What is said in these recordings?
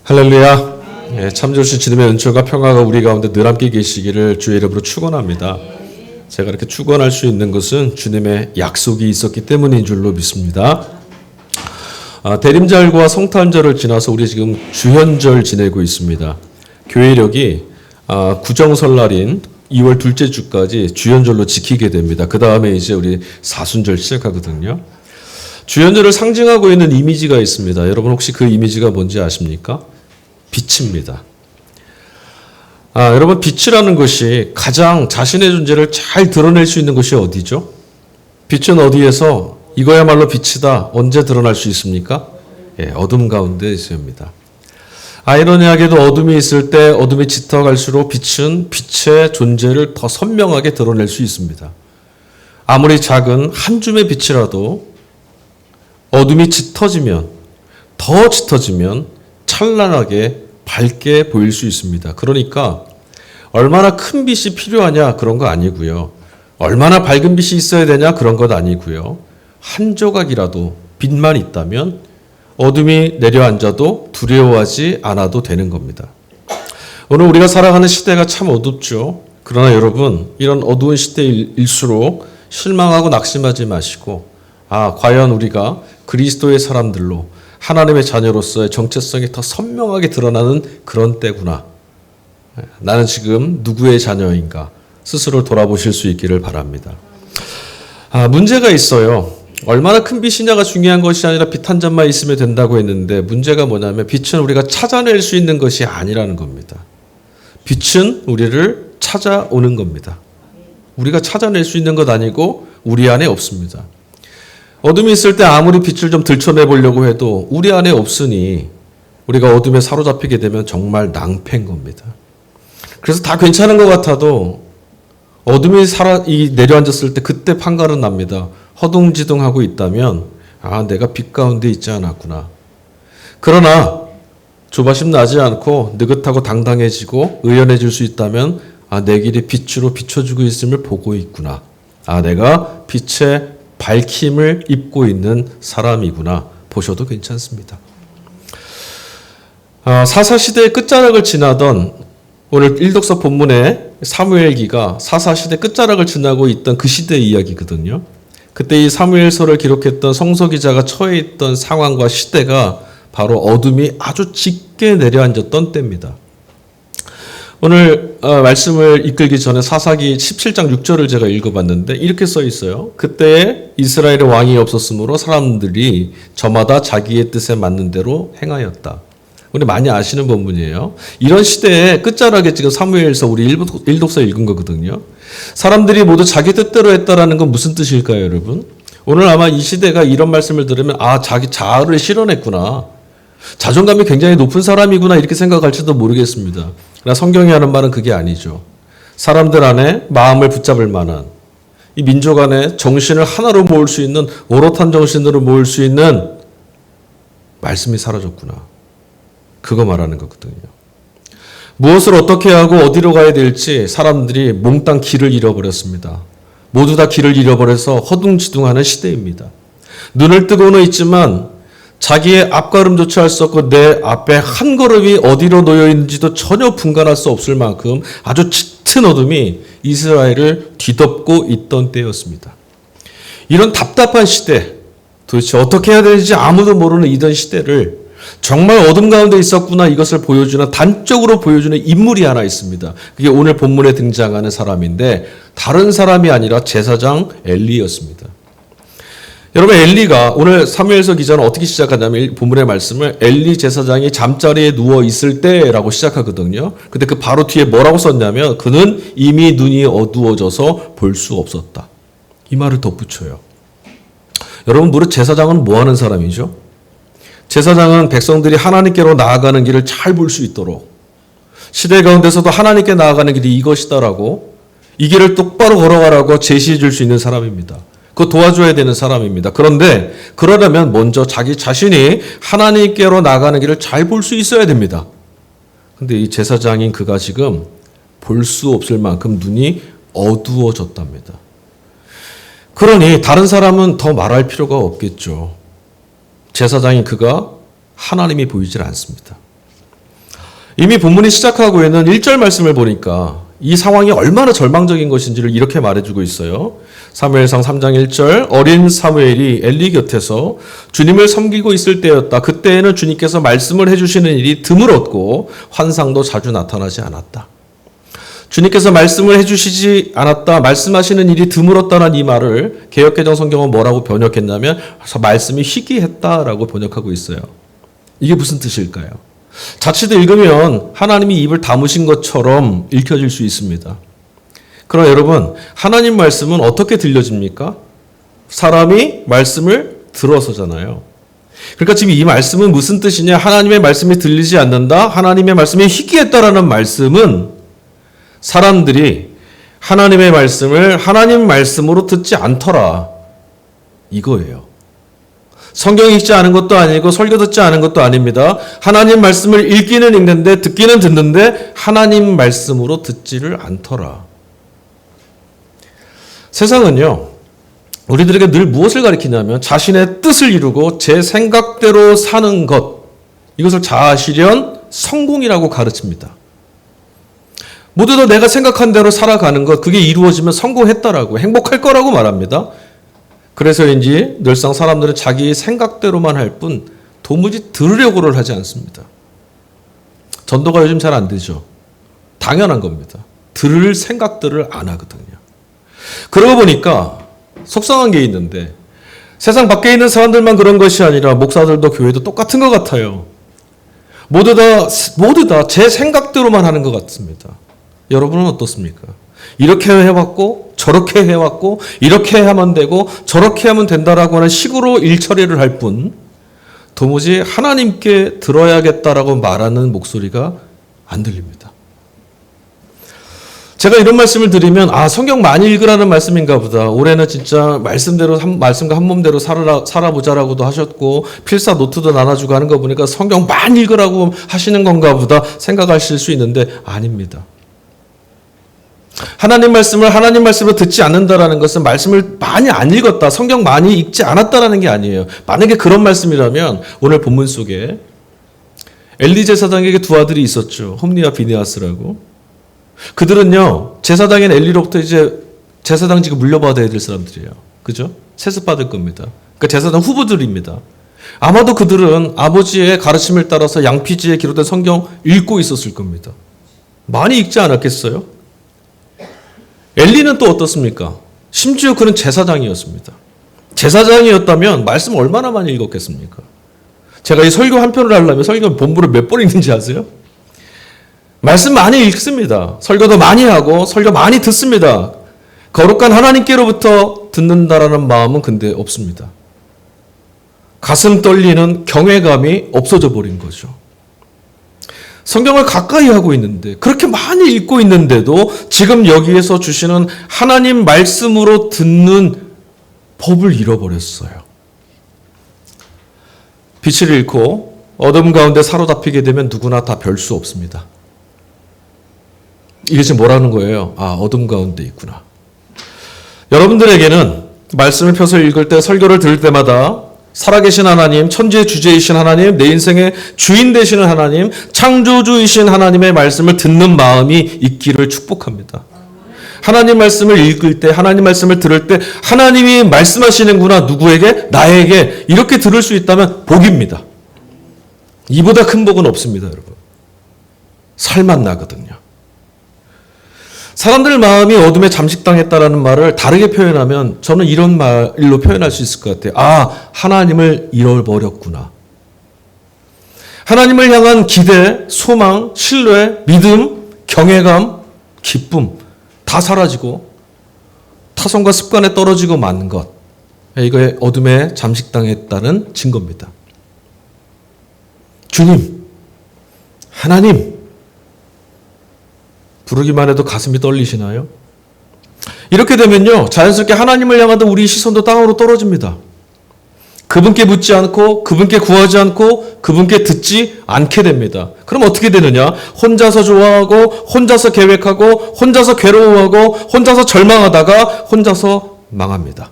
할렐루야. 참 좋으신 주님의 은총과 평화가 우리 가운데 늘 함께 계시기를 주의 이름으로 축원합니다. 제가 이렇게 축원할 수 있는 것은 주님의 약속이 있었기 때문인 줄로 믿습니다. 대림절과 성탄절을 지나서 우리 지금 주현절 지내고 있습니다. 교회력이 구정설날인 2월 둘째 주까지 주현절로 지키게 됩니다. 그 다음에 이제 우리 사순절 시작하거든요. 주현절을 상징하고 있는 이미지가 있습니다. 여러분 혹시 그 이미지가 뭔지 아십니까? 빛입니다. 여러분 빛이라는 것이 가장 자신의 존재를 잘 드러낼 수 있는 것이 어디죠? 빛은 어디에서 이거야말로 빛이다 언제 드러날 수 있습니까? 어둠 가운데 있습니다. 아이러니하게도 어둠이 있을 때 어둠이 짙어갈수록 빛은 빛의 존재를 더 선명하게 드러낼 수 있습니다. 아무리 작은 한 줌의 빛이라도 어둠이 짙어지면 더 짙어지면 찬란하게 밝게 보일 수 있습니다. 그러니까 얼마나 큰 빛이 필요하냐 그런 거 아니고요. 얼마나 밝은 빛이 있어야 되냐 그런 것 아니고요. 한 조각이라도 빛만 있다면 어둠이 내려앉아도 두려워하지 않아도 되는 겁니다. 오늘 우리가 살아가는 시대가 참 어둡죠. 그러나 여러분 이런 어두운 시대일수록 실망하고 낙심하지 마시고 과연 우리가 그리스도의 사람들로 하나님의 자녀로서의 정체성이 더 선명하게 드러나는 그런 때구나. 나는 지금 누구의 자녀인가 스스로 돌아보실 수 있기를 바랍니다. 문제가 있어요. 얼마나 큰 빛이냐가 중요한 것이 아니라 빛 한 잔만 있으면 된다고 했는데 문제가 뭐냐면 빛은 우리가 찾아낼 수 있는 것이 아니라는 겁니다. 빛은 우리를 찾아오는 겁니다. 우리가 찾아낼 수 있는 것 아니고 우리 안에 없습니다. 어둠이 있을 때 아무리 빛을 좀 들춰내 보려고 해도 우리 안에 없으니 우리가 어둠에 사로잡히게 되면 정말 낭패인 겁니다. 그래서 다 괜찮은 것 같아도 어둠이 내려앉았을 때 그때 판가름 납니다. 허둥지둥하고 있다면 내가 빛 가운데 있지 않았구나. 그러나 조바심 나지 않고 느긋하고 당당해지고 의연해질 수 있다면 내 길이 빛으로 비춰주고 있음을 보고 있구나. 내가 빛의 밝힘을 입고 있는 사람이구나 보셔도 괜찮습니다. 사사시대의 끝자락을 지나던 오늘 일독서 본문의 사무엘기가 사사시대 끝자락을 지나고 있던 그 시대의 이야기거든요. 그때 이 사무엘서를 기록했던 성서기자가 처해 있던 상황과 시대가 바로 어둠이 아주 짙게 내려앉았던 때입니다. 오늘 말씀을 이끌기 전에 사사기 17장 6절을 제가 읽어봤는데 이렇게 써 있어요. 그때 이스라엘의 왕이 없었으므로 사람들이 저마다 자기의 뜻에 맞는 대로 행하였다. 우리 많이 아시는 본문이에요. 이런 시대에 끝자락에 지금 사무엘서 우리 일독서 읽은 거거든요. 사람들이 모두 자기 뜻대로 했다라는 건 무슨 뜻일까요, 여러분? 오늘 아마 이 시대가 이런 말씀을 들으면 자기 자아를 실현했구나. 자존감이 굉장히 높은 사람이구나 이렇게 생각할지도 모르겠습니다. 그러나 성경이 하는 말은 그게 아니죠. 사람들 안에 마음을 붙잡을 만한 이 민족 안에 정신을 하나로 모을 수 있는 오롯한 정신으로 모을 수 있는 말씀이 사라졌구나. 그거 말하는 거거든요. 무엇을 어떻게 하고 어디로 가야 될지 사람들이 몽땅 길을 잃어버렸습니다. 모두 다 길을 잃어버려서 허둥지둥하는 시대입니다. 눈을 뜨고는 있지만 자기의 앞걸음조차 할 수 없고 내 앞에 한 걸음이 어디로 놓여 있는지도 전혀 분간할 수 없을 만큼 아주 짙은 어둠이 이스라엘을 뒤덮고 있던 때였습니다. 이런 답답한 시대, 도대체 어떻게 해야 되는지 아무도 모르는 이런 시대를 정말 어둠 가운데 있었구나 이것을 보여주는 단적으로 보여주는 인물이 하나 있습니다. 그게 오늘 본문에 등장하는 사람인데 다른 사람이 아니라 제사장 엘리였습니다. 여러분 엘리가 오늘 사무엘서 기자는 어떻게 시작하냐면 본문의 말씀을 엘리 제사장이 잠자리에 누워 있을 때라고 시작하거든요. 근데 그 바로 뒤에 뭐라고 썼냐면 그는 이미 눈이 어두워져서 볼 수 없었다. 이 말을 덧붙여요. 여러분 무릇 제사장은 뭐 하는 사람이죠? 제사장은 백성들이 하나님께로 나아가는 길을 잘 볼 수 있도록 시대 가운데서도 하나님께 나아가는 길이 이것이다라고 이 길을 똑바로 걸어가라고 제시해 줄 수 있는 사람입니다. 그거 도와줘야 되는 사람입니다. 그런데 그러려면 먼저 자기 자신이 하나님께로 나가는 길을 잘 볼 수 있어야 됩니다. 근데 이 제사장인 그가 지금 볼 수 없을 만큼 눈이 어두워졌답니다. 그러니 다른 사람은 더 말할 필요가 없겠죠. 제사장인 그가 하나님이 보이질 않습니다. 이미 본문이 시작하고 있는 1절 말씀을 보니까 이 상황이 얼마나 절망적인 것인지를 이렇게 말해주고 있어요. 사무엘상 3장 1절 어린 사무엘이 엘리 곁에서 주님을 섬기고 있을 때였다. 그때에는 주님께서 말씀을 해주시는 일이 드물었고 환상도 자주 나타나지 않았다. 주님께서 말씀을 해주시지 않았다. 말씀하시는 일이 드물었다는 이 말을 개역개정 성경은 뭐라고 번역했냐면 말씀이 희귀했다라고 번역하고 있어요. 이게 무슨 뜻일까요? 자칫 읽으면 하나님이 입을 다무신 것처럼 읽혀질 수 있습니다. 그러나 여러분, 하나님 말씀은 어떻게 들려집니까? 사람이 말씀을 들어서잖아요. 그러니까 지금 이 말씀은 무슨 뜻이냐? 하나님의 말씀이 들리지 않는다. 하나님의 말씀이 희귀했다라는 말씀은 사람들이 하나님의 말씀을 하나님 말씀으로 듣지 않더라. 이거예요. 성경 읽지 않은 것도 아니고 설교 듣지 않은 것도 아닙니다. 하나님 말씀을 읽기는 읽는데 듣기는 듣는데 하나님 말씀으로 듣지를 않더라. 세상은요, 우리들에게 늘 무엇을 가리키냐면 자신의 뜻을 이루고 제 생각대로 사는 것, 이것을 자아실현 성공이라고 가르칩니다. 모두 다 내가 생각한 대로 살아가는 것, 그게 이루어지면 성공했다라고, 행복할 거라고 말합니다. 그래서인지 늘상 사람들은 자기 생각대로만 할 뿐 도무지 들으려고를 하지 않습니다. 전도가 요즘 잘 안 되죠. 당연한 겁니다. 들을 생각들을 안 하거든요. 그러고 보니까 속상한 게 있는데 세상 밖에 있는 사람들만 그런 것이 아니라 목사들도 교회도 똑같은 것 같아요. 모두 다 제 생각대로만 하는 것 같습니다. 여러분은 어떻습니까? 이렇게 해왔고 저렇게 해왔고 이렇게 하면 되고 저렇게 하면 된다라고 하는 식으로 일처리를 할 뿐 도무지 하나님께 들어야겠다라고 말하는 목소리가 안 들립니다. 제가 이런 말씀을 드리면 성경 많이 읽으라는 말씀인가 보다. 올해는 진짜 말씀대로 말씀과 한 몸대로 살아보자라고도 하셨고 필사 노트도 나눠주고 하는 거 보니까 성경 많이 읽으라고 하시는 건가 보다 생각하실 수 있는데 아닙니다. 하나님 말씀으로 듣지 않는다라는 것은 말씀을 많이 안 읽었다, 성경 많이 읽지 않았다라는 게 아니에요. 만약에 그런 말씀이라면 오늘 본문 속에 엘리 제사장에게 두 아들이 있었죠. 홈니와 비느하스라고. 그들은요, 제사장인 엘리로부터 이제 제사장직을 물려받아야 될 사람들이에요. 그죠? 세습받을 겁니다. 그러니까 제사장 후보들입니다. 아마도 그들은 아버지의 가르침을 따라서 양피지에 기록된 성경 읽고 있었을 겁니다. 많이 읽지 않았겠어요? 엘리는 또 어떻습니까? 심지어 그는 제사장이었습니다. 제사장이었다면 말씀 얼마나 많이 읽었겠습니까? 제가 이 설교 한 편을 하려면 설교 본부를 몇 번 읽는지 아세요? 말씀 많이 읽습니다. 설교도 많이 하고 설교 많이 듣습니다. 거룩한 하나님께로부터 듣는다라는 마음은 근데 없습니다. 가슴 떨리는 경외감이 없어져 버린 거죠. 성경을 가까이 하고 있는데 그렇게 많이 읽고 있는데도 지금 여기에서 주시는 하나님 말씀으로 듣는 법을 잃어버렸어요. 빛을 잃고 어둠 가운데 사로잡히게 되면 누구나 다 별 수 없습니다. 이게 지금 뭐라는 거예요? 어둠 가운데 있구나. 여러분들에게는 말씀을 펴서 읽을 때 설교를 들을 때마다 살아계신 하나님, 천지의 주제이신 하나님, 내 인생의 주인 되시는 하나님, 창조주이신 하나님의 말씀을 듣는 마음이 있기를 축복합니다. 하나님 말씀을 읽을 때, 하나님 말씀을 들을 때 하나님이 말씀하시는구나. 누구에게? 나에게. 이렇게 들을 수 있다면 복입니다. 이보다 큰 복은 없습니다, 여러분. 살만 나거든요. 사람들 마음이 어둠에 잠식당했다라는 말을 다르게 표현하면 저는 이런 말로 표현할 수 있을 것 같아요. 하나님을 잃어버렸구나. 하나님을 향한 기대, 소망, 신뢰, 믿음, 경외감, 기쁨 다 사라지고 타성과 습관에 떨어지고 만 것. 이거에 어둠에 잠식당했다는 증거입니다. 주님, 하나님, 부르기만 해도 가슴이 떨리시나요? 이렇게 되면요, 자연스럽게 하나님을 향하던 우리 시선도 땅으로 떨어집니다. 그분께 묻지 않고, 그분께 구하지 않고, 그분께 듣지 않게 됩니다. 그럼 어떻게 되느냐? 혼자서 좋아하고, 혼자서 계획하고, 혼자서 괴로워하고, 혼자서 절망하다가, 혼자서 망합니다.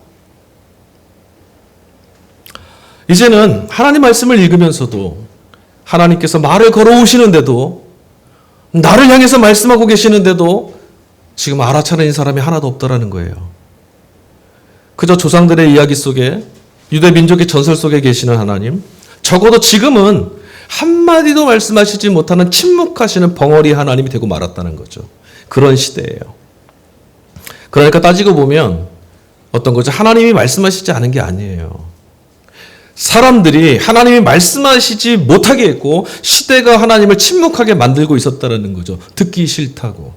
이제는 하나님 말씀을 읽으면서도, 하나님께서 말을 걸어오시는데도, 나를 향해서 말씀하고 계시는데도 지금 알아차리는 사람이 하나도 없다라는 거예요. 그저 조상들의 이야기 속에, 유대 민족의 전설 속에 계시는 하나님, 적어도 지금은 한마디도 말씀하시지 못하는 침묵하시는 벙어리 하나님이 되고 말았다는 거죠. 그런 시대예요. 그러니까 따지고 보면 어떤 거죠? 하나님이 말씀하시지 않은 게 아니에요. 사람들이 하나님이 말씀하시지 못하게 했고 시대가 하나님을 침묵하게 만들고 있었다는 거죠. 듣기 싫다고.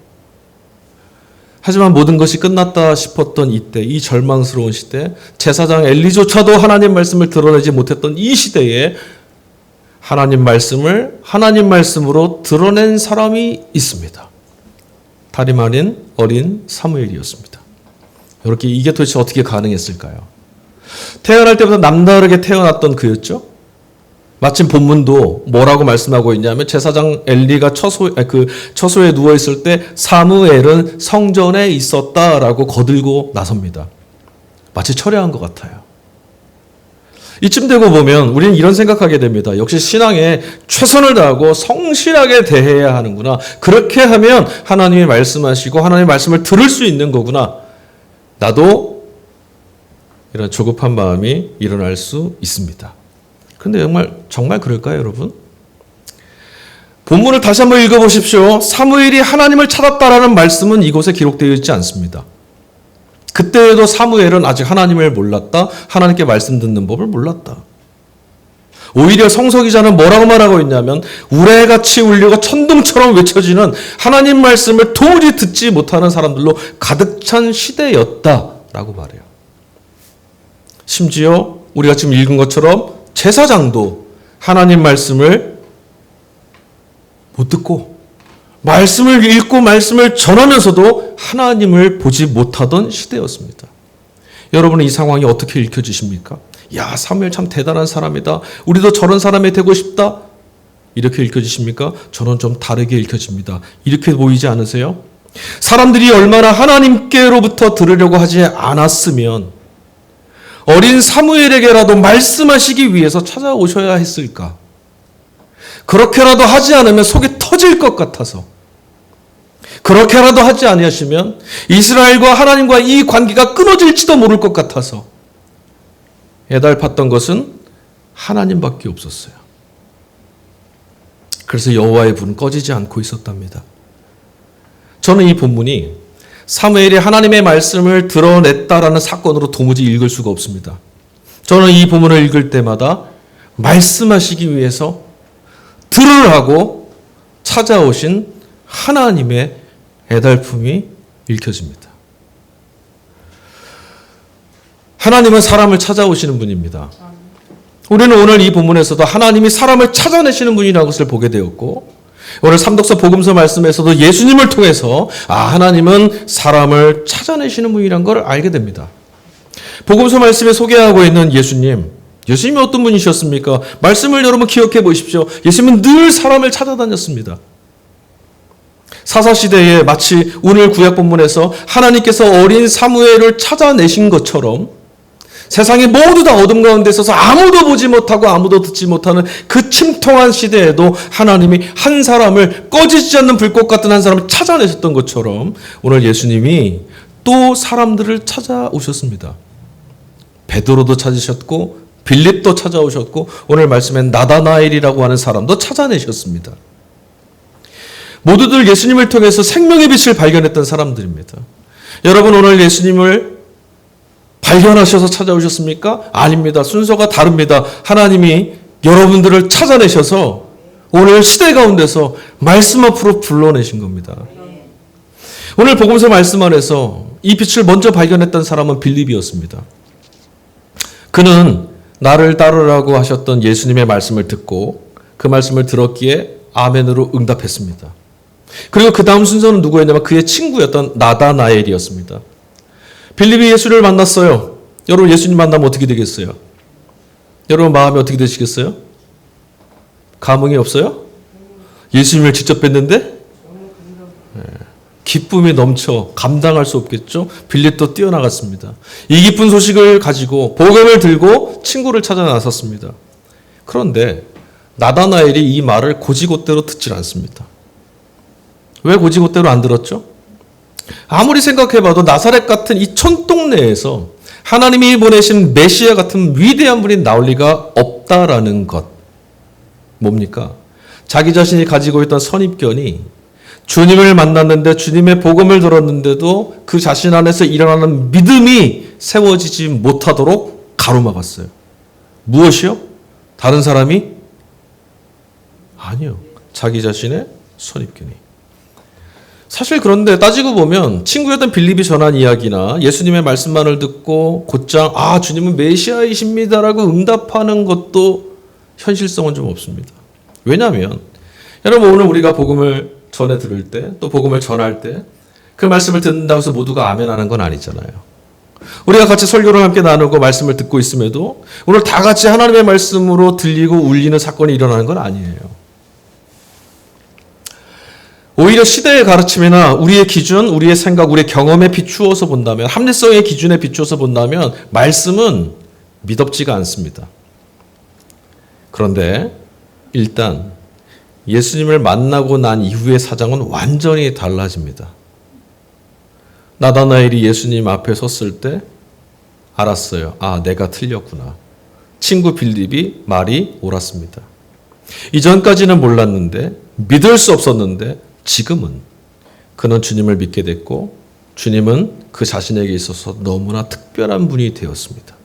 하지만 모든 것이 끝났다 싶었던 이때, 이 절망스러운 시대, 제사장 엘리조차도 하나님 말씀을 드러내지 못했던 이 시대에 하나님 말씀을 하나님 말씀으로 드러낸 사람이 있습니다. 다름 아닌 어린 사무엘이었습니다. 이렇게 이게 도대체 어떻게 가능했을까요? 태어날 때부터 남다르게 태어났던 그였죠. 마침 본문도 뭐라고 말씀하고 있냐면 제사장 엘리가 처소에 누워 있을 때 사무엘은 성전에 있었다라고 거들고 나섭니다. 마치 철회한 것 같아요. 이쯤 되고 보면 우리는 이런 생각하게 됩니다. 역시 신앙에 최선을 다하고 성실하게 대해야 하는구나. 그렇게 하면 하나님이 말씀하시고 하나님의 말씀을 들을 수 있는 거구나. 나도 이런 조급한 마음이 일어날 수 있습니다. 그런데 정말 그럴까요, 여러분? 본문을 다시 한번 읽어보십시오. 사무엘이 하나님을 찾았다라는 말씀은 이곳에 기록되어 있지 않습니다. 그때에도 사무엘은 아직 하나님을 몰랐다. 하나님께 말씀 듣는 법을 몰랐다. 오히려 성서기자는 뭐라고 말하고 있냐면 우레같이 울리고 천둥처럼 외쳐지는 하나님 말씀을 도무지 듣지 못하는 사람들로 가득 찬 시대였다라고 말해요. 심지어 우리가 지금 읽은 것처럼 제사장도 하나님 말씀을 못 듣고 말씀을 읽고 말씀을 전하면서도 하나님을 보지 못하던 시대였습니다. 여러분은 이 상황이 어떻게 읽혀지십니까? 야, 사무엘 참 대단한 사람이다. 우리도 저런 사람이 되고 싶다. 이렇게 읽혀지십니까? 저는 좀 다르게 읽혀집니다. 이렇게 보이지 않으세요? 사람들이 얼마나 하나님께로부터 들으려고 하지 않았으면 어린 사무엘에게라도 말씀하시기 위해서 찾아오셔야 했을까? 그렇게라도 하지 않으면 속이 터질 것 같아서, 그렇게라도 하지 아니하시면 이스라엘과 하나님과 이 관계가 끊어질지도 모를 것 같아서 애달팠던 것은 하나님밖에 없었어요. 그래서 여호와의 불은 꺼지지 않고 있었답니다. 저는 이 본문이 사무엘이 하나님의 말씀을 드러냈다라는 사건으로 도무지 읽을 수가 없습니다. 저는 이 본문을 읽을 때마다 말씀하시기 위해서 들으라고 찾아오신 하나님의 애달픔이 읽혀집니다. 하나님은 사람을 찾아오시는 분입니다. 우리는 오늘 이 본문에서도 하나님이 사람을 찾아내시는 분이라는 것을 보게 되었고, 오늘 삼독서 복음서 말씀에서도 예수님을 통해서 하나님은 사람을 찾아내시는 분이라는 걸 알게 됩니다. 복음서 말씀에 소개하고 있는 예수님이 어떤 분이셨습니까? 말씀을 여러분 기억해 보십시오. 예수님은 늘 사람을 찾아다녔습니다. 사사시대에 마치 오늘 구약 본문에서 하나님께서 어린 사무엘을 찾아내신 것처럼 세상이 모두 다 어둠 가운데 있어서 아무도 보지 못하고 아무도 듣지 못하는 그 침통한 시대에도 하나님이 한 사람을, 꺼지지 않는 불꽃 같은 한 사람을 찾아내셨던 것처럼 오늘 예수님이 또 사람들을 찾아오셨습니다. 베드로도 찾으셨고 빌립도 찾아오셨고 오늘 말씀엔 나다나엘이라고 하는 사람도 찾아내셨습니다. 모두들 예수님을 통해서 생명의 빛을 발견했던 사람들입니다. 여러분, 오늘 예수님을 발견하셔서 찾아오셨습니까? 아닙니다. 순서가 다릅니다. 하나님이 여러분들을 찾아내셔서 오늘 시대 가운데서 말씀 앞으로 불러내신 겁니다. 오늘 복음서 말씀 안에서 이 빛을 먼저 발견했던 사람은 빌립이었습니다. 그는 나를 따르라고 하셨던 예수님의 말씀을 듣고 그 말씀을 들었기에 아멘으로 응답했습니다. 그리고 그 다음 순서는 누구였냐면 그의 친구였던 나다나엘이었습니다. 빌립이 예수를 만났어요. 여러분, 예수님 만나면 어떻게 되겠어요? 여러분 마음이 어떻게 되시겠어요? 감흥이 없어요? 예수님을 직접 뵀는데 기쁨이 넘쳐 감당할 수 없겠죠? 빌립도 뛰어나갔습니다. 이 기쁜 소식을 가지고 복음을 들고 친구를 찾아 나섰습니다. 그런데 나다나엘이 이 말을 고지곳대로 듣질 않습니다. 왜 고지고대로 안 들었죠? 아무리 생각해봐도 나사렛 같은 이 촌동네에서 하나님이 보내신 메시아 같은 위대한 분이 나올 리가 없다라는 것. 뭡니까? 자기 자신이 가지고 있던 선입견이 주님을 만났는데 주님의 복음을 들었는데도 그 자신 안에서 일어나는 믿음이 세워지지 못하도록 가로막았어요. 무엇이요? 다른 사람이? 아니요. 자기 자신의 선입견이. 사실 그런데 따지고 보면 친구였던 빌립이 전한 이야기나 예수님의 말씀만을 듣고 곧장 주님은 메시아이십니다라고 응답하는 것도 현실성은 좀 없습니다. 왜냐하면 여러분 오늘 우리가 복음을 전해 들을 때 또 복음을 전할 때 그 말씀을 듣는다고 해서 모두가 아멘하는 건 아니잖아요. 우리가 같이 설교를 함께 나누고 말씀을 듣고 있음에도 오늘 다 같이 하나님의 말씀으로 들리고 울리는 사건이 일어나는 건 아니에요. 오히려 시대의 가르침이나 우리의 기준, 우리의 생각, 우리의 경험에 비추어서 본다면, 합리성의 기준에 비추어서 본다면 말씀은 미덥지가 않습니다. 그런데 일단 예수님을 만나고 난 이후의 사정은 완전히 달라집니다. 나다나엘이 예수님 앞에 섰을 때 알았어요. 내가 틀렸구나. 친구 빌립이 말이 옳았습니다. 이전까지는 몰랐는데 믿을 수 없었는데 지금은 그는 주님을 믿게 됐고 주님은 그 자신에게 있어서 너무나 특별한 분이 되었습니다.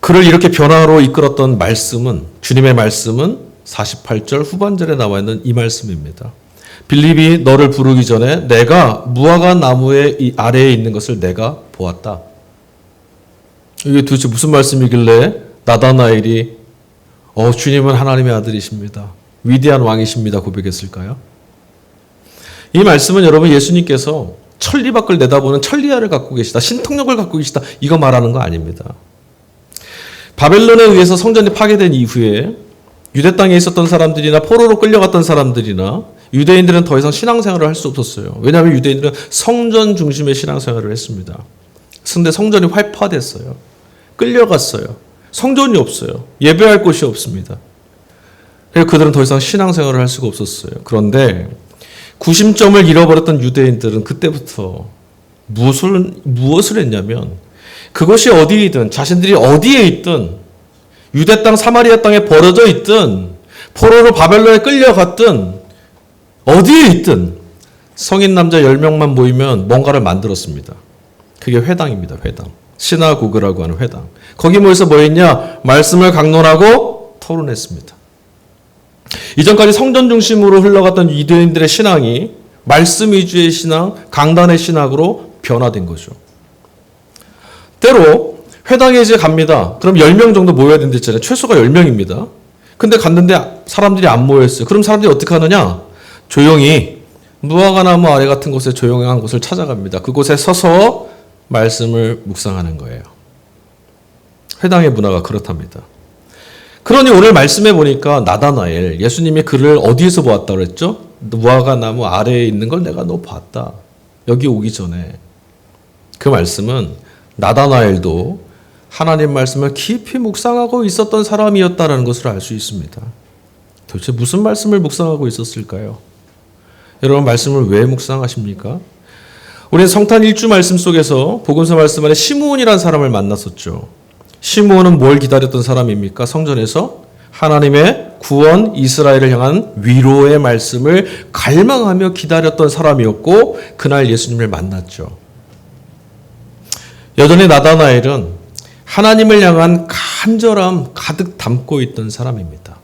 그를 이렇게 변화로 이끌었던 말씀은 주님의 말씀은 48절 후반절에 나와 있는 이 말씀입니다. 빌립이 너를 부르기 전에 내가 무화과 나무의 아래에 있는 것을 내가 보았다. 이게 도대체 무슨 말씀이길래 나다나엘이 주님은 하나님의 아들이십니다. 위대한 왕이십니다. 고백했을까요? 이 말씀은 여러분 예수님께서 천리 밖을 내다보는 천리아를 갖고 계시다. 신통력을 갖고 계시다. 이거 말하는 거 아닙니다. 바벨론에 의해서 성전이 파괴된 이후에 유대 땅에 있었던 사람들이나 포로로 끌려갔던 사람들이나 유대인들은 더 이상 신앙생활을 할 수 없었어요. 왜냐하면 유대인들은 성전 중심의 신앙생활을 했습니다. 그런데 성전이 활파됐어요. 끌려갔어요. 성전이 없어요. 예배할 곳이 없습니다. 그래서 그들은 더 이상 신앙생활을 할 수가 없었어요. 그런데 구심점을 잃어버렸던 유대인들은 그때부터 무엇을 했냐면 그것이 어디이든 자신들이 어디에 있든 유대 땅 사마리아 땅에 버려져 있든 포로로 바벨론에 끌려갔든 어디에 있든 성인 남자 10명만 모이면 뭔가를 만들었습니다. 그게 회당입니다. 회당. 시나고그라고 하는 회당. 거기 모여서 뭐 했냐? 말씀을 강론하고 토론했습니다. 이전까지 성전 중심으로 흘러갔던 유대인들의 신앙이 말씀 위주의 신앙, 강단의 신학으로 변화된 거죠. 때로 회당에 이제 갑니다. 그럼 10명 정도 모여야 된다 했잖아요. 최소가 10명입니다. 근데 갔는데 사람들이 안 모였어요. 그럼 사람들이 어떻게 하느냐? 조용히 무화과 나무 아래 같은 곳에 조용한 곳을 찾아갑니다. 그곳에 서서 말씀을 묵상하는 거예요. 회당의 문화가 그렇답니다. 그러니 오늘 말씀해 보니까 나다나엘, 예수님이 그를 어디에서 보았다고 그랬죠? 무화과 나무 아래에 있는 걸 내가 너 봤다. 여기 오기 전에. 그 말씀은 나다나엘도 하나님 말씀을 깊이 묵상하고 있었던 사람이었다는 것을 알 수 있습니다. 도대체 무슨 말씀을 묵상하고 있었을까요? 여러분 말씀을 왜 묵상하십니까? 우리는 성탄 일주 말씀 속에서 복음서 말씀 안에 시므온이라는 사람을 만났었죠. 시므온은 뭘 기다렸던 사람입니까? 성전에서 하나님의 구원, 이스라엘을 향한 위로의 말씀을 갈망하며 기다렸던 사람이었고 그날 예수님을 만났죠. 여전히 나다나엘은 하나님을 향한 간절함 가득 담고 있던 사람입니다.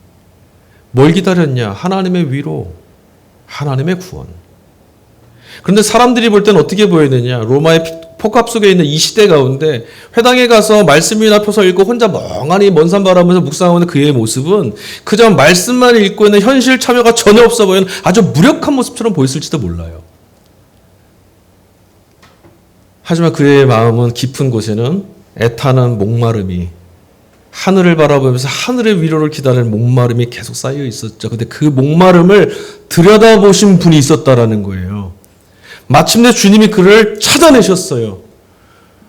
뭘 기다렸냐? 하나님의 위로, 하나님의 구원. 그런데 사람들이 볼 때는 어떻게 보이느냐? 로마의 폭압 속에 있는 이 시대 가운데 회당에 가서 말씀이나 펴서 읽고 혼자 멍하니 먼 산 바라보면서 묵상하는 그의 모습은 그저 말씀만 읽고 있는 현실 참여가 전혀 없어 보이는 아주 무력한 모습처럼 보였을지도 몰라요. 하지만 그의 마음은 깊은 곳에는 애타는 목마름이 하늘을 바라보면서 하늘의 위로를 기다리는 목마름이 계속 쌓여 있었죠. 근데 그 목마름을 들여다보신 분이 있었다라는 거예요. 마침내 주님이 그를 찾아내셨어요.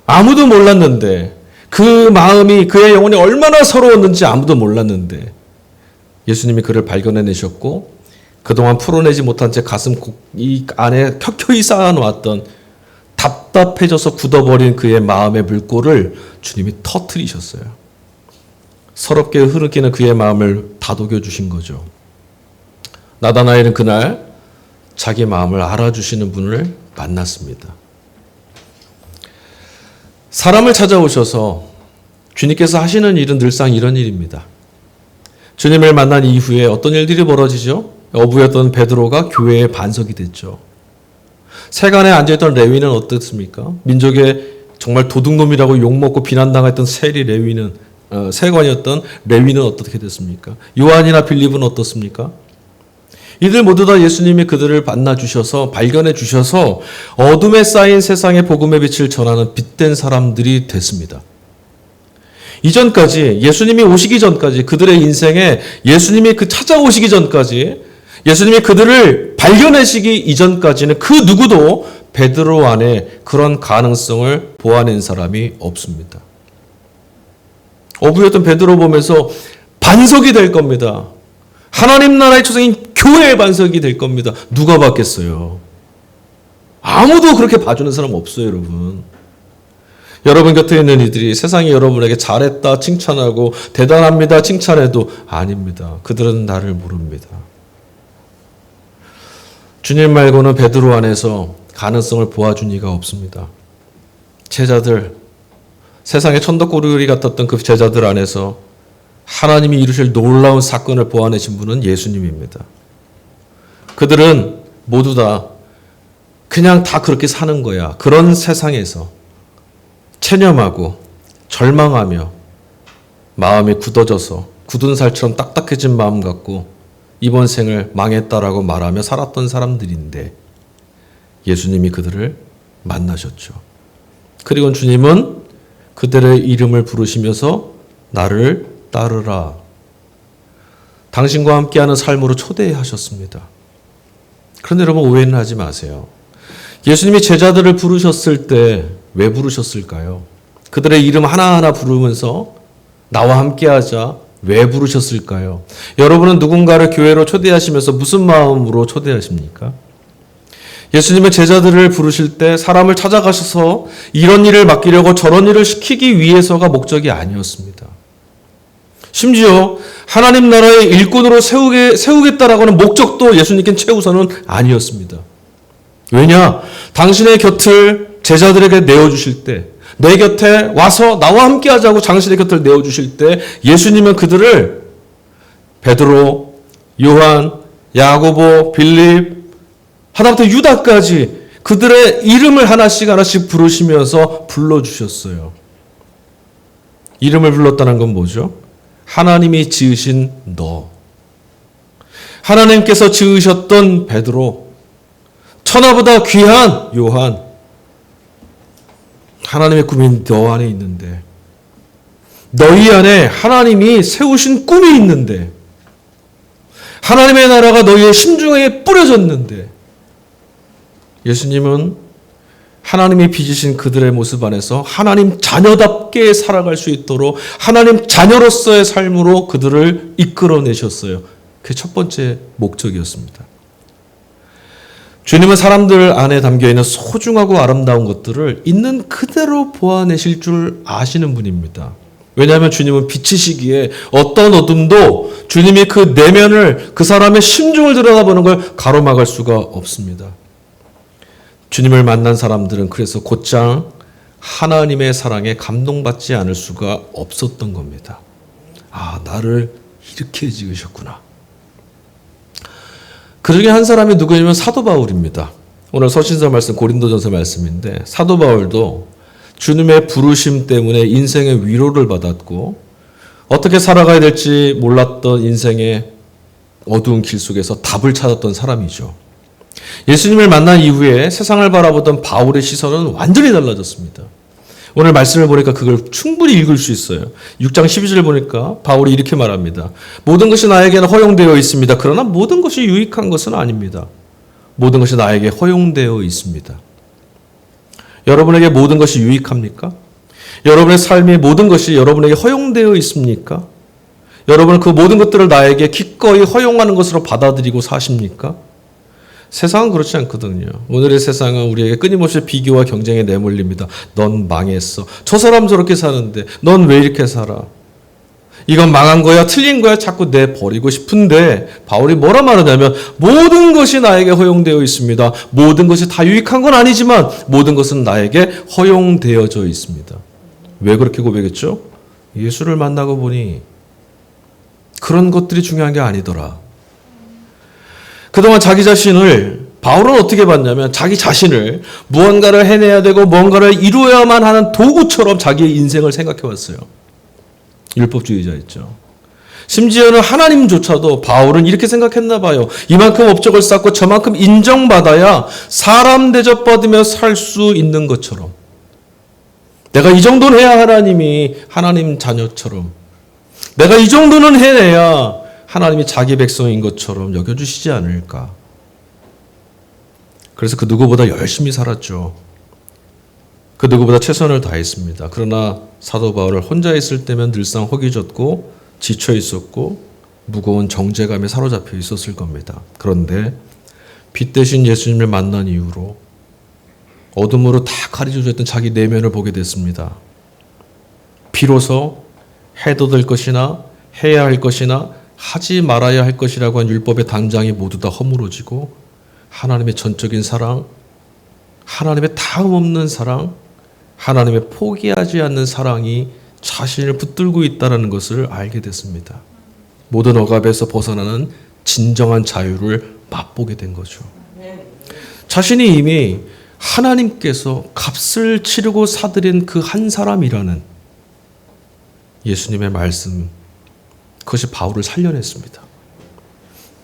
아무도 몰랐는데 그 마음이 그의 영혼이 얼마나 서러웠는지 아무도 몰랐는데 예수님이 그를 발견해내셨고 그동안 풀어내지 못한 채 이 안에 켜켜이 쌓아놓았던 답답해져서 굳어버린 그의 마음의 물꼬를 주님이 터뜨리셨어요. 서럽게 흐느끼는 그의 마음을 다독여 주신 거죠. 나다나엘은 그날 자기 마음을 알아주시는 분을 만났습니다. 사람을 찾아오셔서 주님께서 하시는 일은 늘상 이런 일입니다. 주님을 만난 이후에 어떤 일들이 벌어지죠? 어부였던 베드로가 교회의 반석이 됐죠. 세간에 앉아있던 레위는 어떻습니까? 민족의 정말 도둑놈이라고 욕먹고 비난당했던 세관이었던 레위는 어떻게 됐습니까? 요한이나 빌립은 어떻습니까? 이들 모두 다 예수님이 그들을 만나주셔서 발견해 주셔서 어둠에 쌓인 세상의 복음의 빛을 전하는 빛된 사람들이 됐습니다. 이전까지 예수님이 오시기 전까지 그들의 인생에 예수님이 찾아오시기 전까지 예수님이 그들을 발견하시기 이전까지는 그 누구도 베드로 안에 그런 가능성을 보아낸 사람이 없습니다. 어부였던 베드로 보면서 반석이 될 겁니다. 하나님 나라의 초생인 교회의 반석이 될 겁니다. 누가 봤겠어요? 아무도 그렇게 봐주는 사람 없어요, 여러분. 여러분 곁에 있는 이들이 세상이 여러분에게 잘했다 칭찬하고 대단합니다 칭찬해도 아닙니다. 그들은 나를 모릅니다. 주님 말고는 베드로 안에서 가능성을 보아준 이가 없습니다. 제자들, 세상의 천덕꾸러기 같았던 그 제자들 안에서 하나님이 이루실 놀라운 사건을 보아내신 분은 예수님입니다. 그들은 모두 다 그냥 다 그렇게 사는 거야. 그런 세상에서 체념하고 절망하며 마음이 굳어져서 굳은 살처럼 딱딱해진 마음 갖고 이번 생을 망했다라고 말하며 살았던 사람들인데 예수님이 그들을 만나셨죠. 그리고 주님은 그들의 이름을 부르시면서 나를 따르라. 당신과 함께하는 삶으로 초대하셨습니다. 그런데 여러분 오해는 하지 마세요. 예수님이 제자들을 부르셨을 때 왜 부르셨을까요? 그들의 이름 하나하나 부르면서 나와 함께하자 왜 부르셨을까요? 여러분은 누군가를 교회로 초대하시면서 무슨 마음으로 초대하십니까? 예수님은 제자들을 부르실 때 사람을 찾아가셔서 이런 일을 맡기려고 저런 일을 시키기 위해서가 목적이 아니었습니다. 심지어 하나님 나라의 일꾼으로 세우겠다라고는 목적도 예수님께는 최우선은 아니었습니다. 왜냐? 당신의 곁을 제자들에게 내어주실 때, 내 곁에 와서 나와 함께 하자고 당신의 곁을 내어주실 때 예수님은 그들을 베드로, 요한, 야고보, 빌립, 하다못해 유다까지 그들의 이름을 하나씩 부르시면서 불러주셨어요. 이름을 불렀다는 건 뭐죠? 하나님이 지으신 너. 하나님께서 지으셨던 베드로, 천하보다 귀한 요한, 하나님의 꿈이 너 안에 있는데, 너희 안에 하나님이 세우신 꿈이 있는데, 하나님의 나라가 너희의 심중에 뿌려졌는데, 예수님은 하나님이 빚으신 그들의 모습 안에서 하나님 자녀답게 살아갈 수 있도록 하나님 자녀로서의 삶으로 그들을 이끌어내셨어요. 그게 첫 번째 목적이었습니다. 주님은 사람들 안에 담겨있는 소중하고 아름다운 것들을 있는 그대로 보아내실 줄 아시는 분입니다. 왜냐하면 주님은 빛이시기에 어떤 어둠도 주님이 그 내면을, 그 사람의 심중을 들여다보는 걸 가로막을 수가 없습니다. 주님을 만난 사람들은 그래서 곧장 하나님의 사랑에 감동받지 않을 수가 없었던 겁니다. 아, 나를 이렇게 지으셨구나. 그 중에 한 사람이 누구냐면 사도 바울입니다. 오늘 서신서 말씀, 고린도전서 말씀인데 사도 바울도 주님의 부르심 때문에 인생의 위로를 받았고 어떻게 살아가야 될지 몰랐던 인생의 어두운 길 속에서 답을 찾았던 사람이죠. 예수님을 만난 이후에 세상을 바라보던 바울의 시선은 완전히 달라졌습니다. 오늘 말씀을 보니까 그걸 충분히 읽을 수 있어요. 6장 12절 보니까 바울이 이렇게 말합니다. 모든 것이 나에게는 허용되어 있습니다. 그러나 모든 것이 유익한 것은 아닙니다. 모든 것이 나에게 허용되어 있습니다. 여러분에게 모든 것이 유익합니까? 여러분의 삶의 모든 것이 여러분에게 허용되어 있습니까? 여러분은 그 모든 것들을 나에게 기꺼이 허용하는 것으로 받아들이고 사십니까? 세상은 그렇지 않거든요. 오늘의 세상은 우리에게 끊임없이 비교와 경쟁에 내몰립니다. 넌 망했어. 저 사람 저렇게 사는데 넌 왜 이렇게 살아? 이건 망한 거야, 틀린 거야, 자꾸 내버리고 싶은데 바울이 뭐라 말하냐면 모든 것이 나에게 허용되어 있습니다. 모든 것이 다 유익한 건 아니지만 모든 것은 나에게 허용되어져 있습니다. 왜 그렇게 고백했죠? 예수를 만나고 보니 그런 것들이 중요한 게 아니더라. 그동안 자기 자신을 바울은 어떻게 봤냐면 자기 자신을 무언가를 해내야 되고 뭔가를 이루어야만 하는 도구처럼 자기의 인생을 생각해 왔어요. 율법주의자였죠. 심지어는 하나님조차도 바울은 이렇게 생각했나 봐요. 이만큼 업적을 쌓고 저만큼 인정받아야 사람 대접받으며 살 수 있는 것처럼. 내가 이 정도는 해야 하나님이 하나님 자녀처럼. 내가 이 정도는 해내야 하나님이 자기 백성인 것처럼 여겨주시지 않을까. 그래서 그 누구보다 열심히 살았죠. 그 누구보다 최선을 다했습니다. 그러나 사도 바울을 혼자 있을 때면 늘상 허기졌고 지쳐 있었고 무거운 정죄감에 사로잡혀 있었을 겁니다. 그런데 빛 대신 예수님을 만난 이후로 어둠으로 다 가려져 있던 자기 내면을 보게 됐습니다. 비로소 해도 될 것이나 해야 할 것이나 하지 말아야 할 것이라고 한 율법의 단장이 모두 다 허물어지고 하나님의 전적인 사랑, 하나님의 다음 없는 사랑, 하나님의 포기하지 않는 사랑이 자신을 붙들고 있다는 것을 알게 됐습니다. 모든 억압에서 벗어나는 진정한 자유를 맛보게 된 거죠. 자신이 이미 하나님께서 값을 치르고 사들인 그 한 사람이라는 예수님의 말씀, 그것이 바울을 살려냈습니다.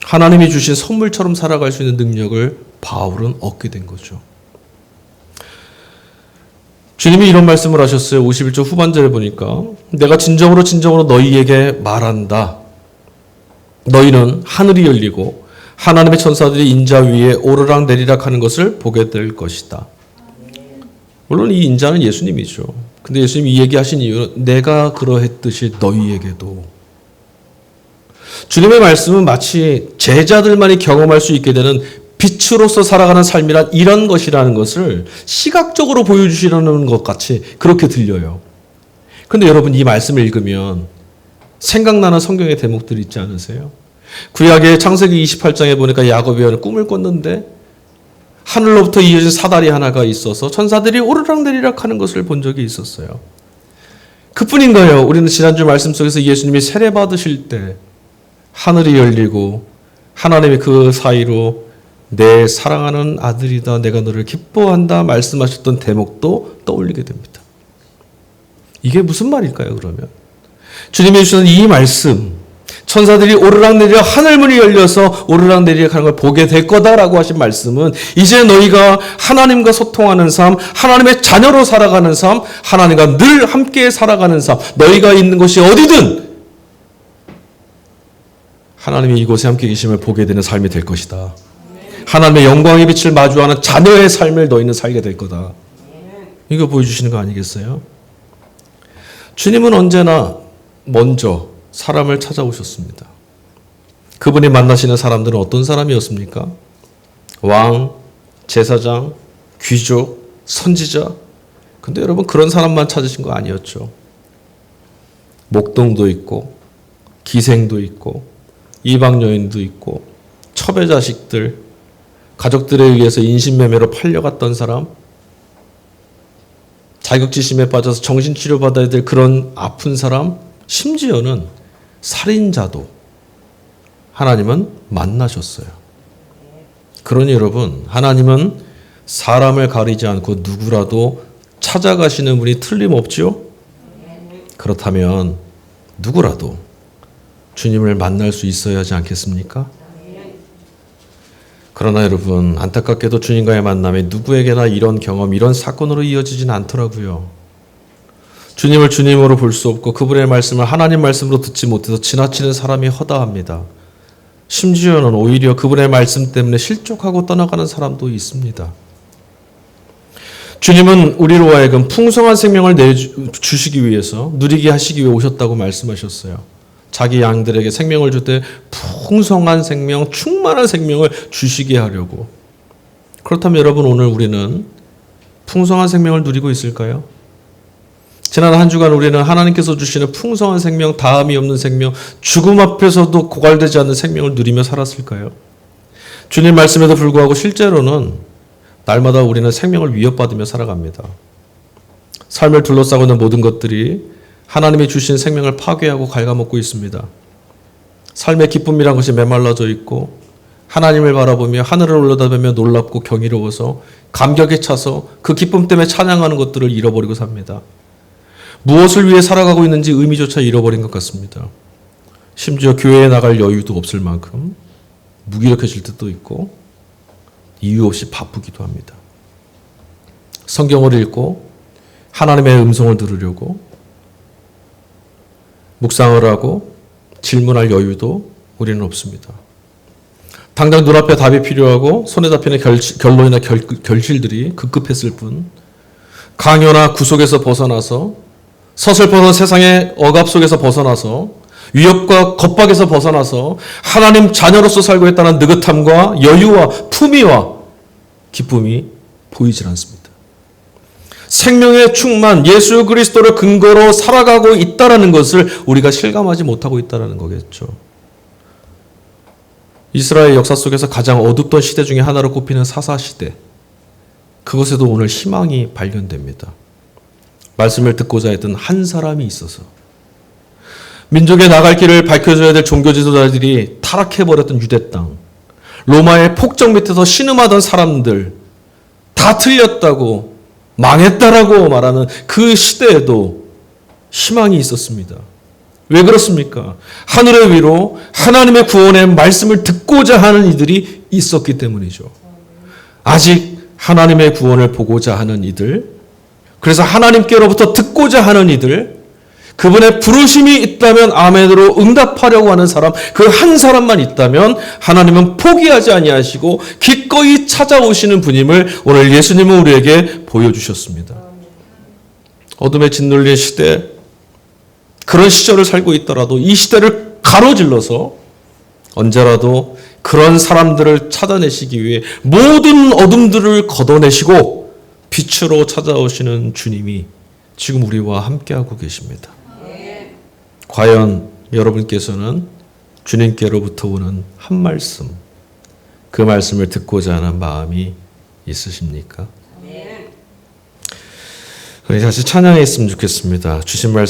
하나님이 주신 선물처럼 살아갈 수 있는 능력을 바울은 얻게 된 거죠. 주님이 이런 말씀을 하셨어요. 51절 후반절에 보니까 내가 진정으로 너희에게 말한다. 너희는 하늘이 열리고 하나님의 천사들이 인자 위에 오르락 내리락 하는 것을 보게 될 것이다. 물론 이 인자는 예수님이죠. 근데 예수님이 이 얘기하신 이유는 내가 그러했듯이 너희에게도. 주님의 말씀은 마치 제자들만이 경험할 수 있게 되는 빛으로서 살아가는 삶이란 이런 것이라는 것을 시각적으로 보여주시려는 것 같이 그렇게 들려요. 그런데 여러분 이 말씀을 읽으면 생각나는 성경의 대목들이 있지 않으세요? 구약의 창세기 28장에 보니까 야곱이 꿈을 꿨는데 하늘로부터 이어진 사다리 하나가 있어서 천사들이 오르락내리락 하는 것을 본 적이 있었어요. 그뿐인가요? 우리는 지난주 말씀 속에서 예수님이 세례 받으실 때 하늘이 열리고 하나님이 그 사이로 내 사랑하는 아들이다, 내가 너를 기뻐한다 말씀하셨던 대목도 떠올리게 됩니다. 이게 무슨 말일까요, 그러면? 주님이 주시는 이 말씀, 천사들이 오르락내리락 하늘문이 열려서 오르락내리락 하는 걸 보게 될 거다라고 하신 말씀은 이제 너희가 하나님과 소통하는 삶, 하나님의 자녀로 살아가는 삶, 하나님과 늘 함께 살아가는 삶, 너희가 있는 곳이 어디든 하나님이 이곳에 함께 계심을 보게 되는 삶이 될 것이다. 하나님의 영광의 빛을 마주하는 자녀의 삶을 너희는 살게 될 거다. 이거 보여주시는 거 아니겠어요? 주님은 언제나 먼저 사람을 찾아오셨습니다. 그분이 만나시는 사람들은 어떤 사람이었습니까? 왕, 제사장, 귀족, 선지자. 근데 여러분 그런 사람만 찾으신 거 아니었죠. 목동도 있고 기생도 있고 이방 여인도 있고 첩의 자식들, 가족들에 의해서 인신매매로 팔려갔던 사람, 자격지심에 빠져서 정신치료 받아야 될 그런 아픈 사람, 심지어는 살인자도 하나님은 만나셨어요. 그러니 여러분, 하나님은 사람을 가리지 않고 누구라도 찾아가시는 분이 틀림없죠? 그렇다면 누구라도 주님을 만날 수 있어야 하지 않겠습니까? 그러나 여러분, 안타깝게도 주님과의 만남이 누구에게나 이런 경험, 이런 사건으로 이어지지는 않더라고요. 주님을 주님으로 볼 수 없고 그분의 말씀을 하나님 말씀으로 듣지 못해서 지나치는 사람이 허다합니다. 심지어는 오히려 그분의 말씀 때문에 실족하고 떠나가는 사람도 있습니다. 주님은 우리로 하여금 풍성한 생명을 내주시기 위해서, 누리게 하시기 위해 오셨다고 말씀하셨어요. 자기 양들에게 생명을 줄 때 풍성한 생명, 충만한 생명을 주시게 하려고. 그렇다면 여러분, 오늘 우리는 풍성한 생명을 누리고 있을까요? 지난 한 주간 우리는 하나님께서 주시는 풍성한 생명, 다함이 없는 생명, 죽음 앞에서도 고갈되지 않는 생명을 누리며 살았을까요? 주님 말씀에도 불구하고 실제로는 날마다 우리는 생명을 위협받으며 살아갑니다. 삶을 둘러싸고 있는 모든 것들이 하나님이 주신 생명을 파괴하고 갉아먹고 있습니다. 삶의 기쁨이란 것이 메말라져 있고 하나님을 바라보며 하늘을 올려다보며 놀랍고 경이로워서 감격에 차서 그 기쁨 때문에 찬양하는 것들을 잃어버리고 삽니다. 무엇을 위해 살아가고 있는지 의미조차 잃어버린 것 같습니다. 심지어 교회에 나갈 여유도 없을 만큼 무기력해질 때도 있고 이유 없이 바쁘기도 합니다. 성경을 읽고 하나님의 음성을 들으려고 묵상을 하고 질문할 여유도 우리는 없습니다. 당장 눈앞에 답이 필요하고 손에 잡히는 결론이나 결실들이 급급했을 뿐 강요나 구속에서 벗어나서 서슬퍼런 세상의 억압 속에서 벗어나서 위협과 겁박에서 벗어나서 하나님 자녀로서 살고 있다는 느긋함과 여유와 품위와 기쁨이 보이질 않습니다. 생명의 충만, 예수 그리스도를 근거로 살아가고 있다는 것을 우리가 실감하지 못하고 있다는 거겠죠. 이스라엘 역사 속에서 가장 어둡던 시대 중에 하나로 꼽히는 사사시대, 그것에도 오늘 희망이 발견됩니다. 말씀을 듣고자 했던 한 사람이 있어서 민족의 나갈 길을 밝혀줘야 될 종교 지도자들이 타락해버렸던 유대 땅, 로마의 폭정 밑에서 신음하던 사람들, 다 틀렸다고 망했다라고 말하는 그 시대에도 희망이 있었습니다. 왜 그렇습니까? 하늘의 위로 하나님의 구원의 말씀을 듣고자 하는 이들이 있었기 때문이죠. 아직 하나님의 구원을 보고자 하는 이들, 그래서 하나님께로부터 듣고자 하는 이들, 그분의 부르심이 있다면 아멘으로 응답하려고 하는 사람, 그 한 사람만 있다면 하나님은 포기하지 아니하시고 기꺼이 찾아오시는 분임을 오늘 예수님은 우리에게 보여주셨습니다. 어둠에 짓눌린 시대, 그런 시절을 살고 있더라도 이 시대를 가로질러서 언제라도 그런 사람들을 찾아내시기 위해 모든 어둠들을 걷어내시고 빛으로 찾아오시는 주님이 지금 우리와 함께하고 계십니다. 과연 여러분께서는 주님께로부터 오는 한 말씀, 그 말씀을 듣고자 하는 마음이 있으십니까? 우리 다시 찬양했으면 좋겠습니다. 주신 말씀